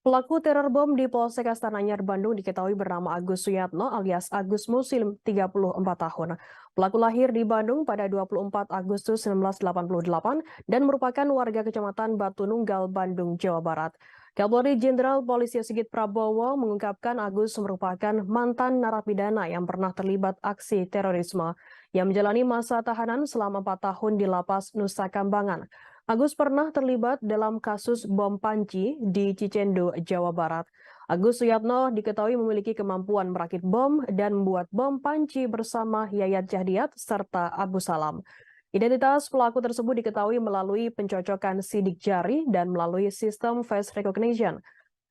Pelaku teror bom di Polsek Astana Anyar, Bandung diketahui bernama Agus Suyatno alias Agus Muslim, 34 tahun. Pelaku lahir di Bandung pada 24 Agustus 1988 dan merupakan warga Kecamatan Batu Nunggal, Bandung, Jawa Barat. Kapolri Jenderal Polisi Sigit Prabowo mengungkapkan Agus merupakan mantan narapidana yang pernah terlibat aksi terorisme yang menjalani masa tahanan selama 4 tahun di Lapas Nusa Kambangan. Agus pernah terlibat dalam kasus bom panci di Cicendo, Jawa Barat. Agus Suyatno diketahui memiliki kemampuan merakit bom dan membuat bom panci bersama Yayat Jahdiat serta Abu Salam. Identitas pelaku tersebut diketahui melalui pencocokan sidik jari dan melalui sistem face recognition.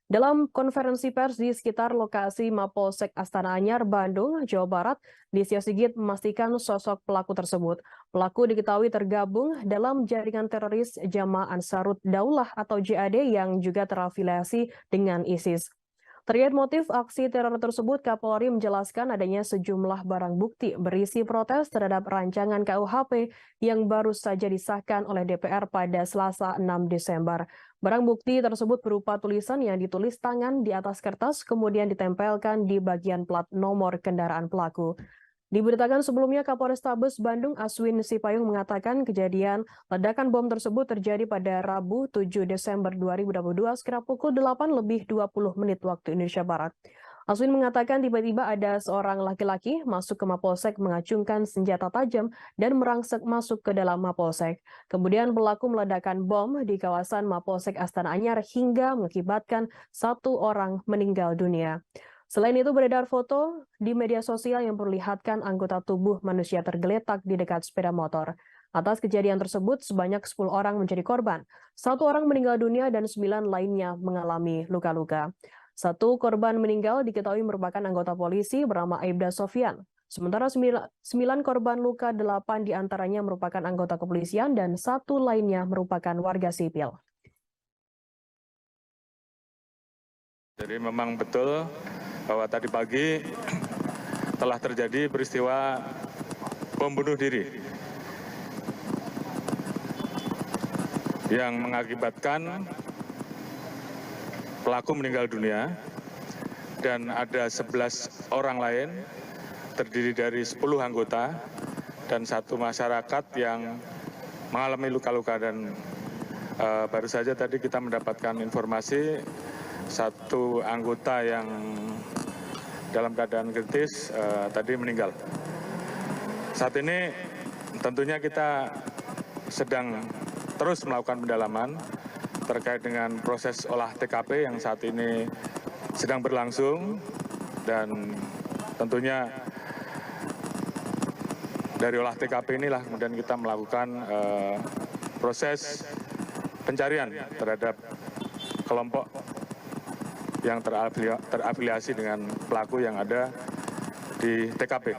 Dalam konferensi pers di sekitar lokasi Mapolsek Astana Anyar, Bandung, Jawa Barat, Listia Sigit memastikan sosok pelaku tersebut. Pelaku diketahui tergabung dalam jaringan teroris Jamaah Ansarut Daulah atau JAD yang juga terafiliasi dengan ISIS. Terkait motif aksi teror tersebut, Kapolri menjelaskan adanya sejumlah barang bukti berisi protes terhadap rancangan KUHP yang baru saja disahkan oleh DPR pada Selasa 6 Desember. Barang bukti tersebut berupa tulisan yang ditulis tangan di atas kertas kemudian ditempelkan di bagian plat nomor kendaraan pelaku. Diberitakan sebelumnya, Kapolrestabes Bandung Aswin Sipayung mengatakan kejadian ledakan bom tersebut terjadi pada Rabu 7 Desember 2022 sekitar pukul 8:20 waktu Indonesia Barat. Aswin mengatakan tiba-tiba ada seorang laki-laki masuk ke Mapolsek mengacungkan senjata tajam dan merangsek masuk ke dalam Mapolsek. Kemudian pelaku meledakkan bom di kawasan Mapolsek Astana Anyar hingga mengakibatkan 1 orang meninggal dunia. Selain itu beredar foto di media sosial yang memperlihatkan anggota tubuh manusia tergeletak di dekat sepeda motor. Atas kejadian tersebut, sebanyak 10 orang menjadi korban. 1 orang meninggal dunia dan 9 lainnya mengalami luka-luka. 1 korban meninggal diketahui merupakan anggota polisi bernama Aibda Sofyan. Sementara 9 korban luka, 8 diantaranya merupakan anggota kepolisian dan 1 lainnya merupakan warga sipil. Jadi memang betul bahwa tadi pagi telah terjadi peristiwa bom bunuh diri yang mengakibatkan pelaku meninggal dunia dan ada 11 orang lain terdiri dari 10 anggota dan 1 masyarakat yang mengalami luka-luka dan baru saja tadi kita mendapatkan informasi 1 anggota yang dalam keadaan kritis tadi meninggal. Saat ini tentunya kita sedang terus melakukan pendalaman terkait dengan proses olah TKP yang saat ini sedang berlangsung dan tentunya dari olah TKP inilah kemudian kita melakukan proses pencarian terhadap kelompok yang terafiliasi dengan pelaku yang ada di TKP.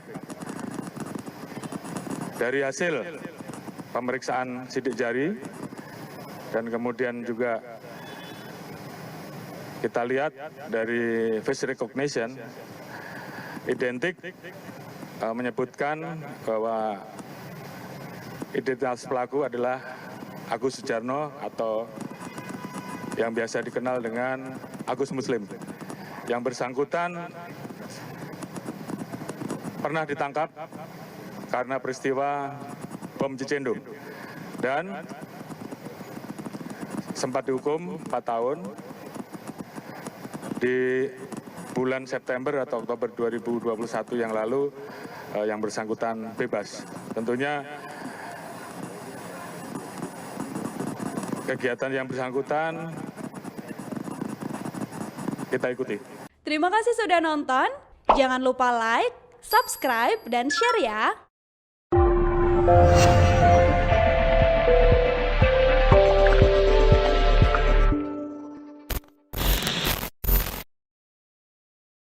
Dari hasil pemeriksaan sidik jari dan kemudian juga kita lihat dari face recognition, identik menyebutkan bahwa identitas pelaku adalah Agus Sujarno atau yang biasa dikenal dengan Agus Muslim. Yang bersangkutan pernah ditangkap karena peristiwa bom Cicendo dan sempat dihukum 4 tahun di bulan September atau Oktober 2021 yang lalu. Yang bersangkutan bebas. Tentunya kegiatan yang bersangkutan kita ikuti. Terima kasih sudah nonton. Jangan lupa like, subscribe, dan share ya.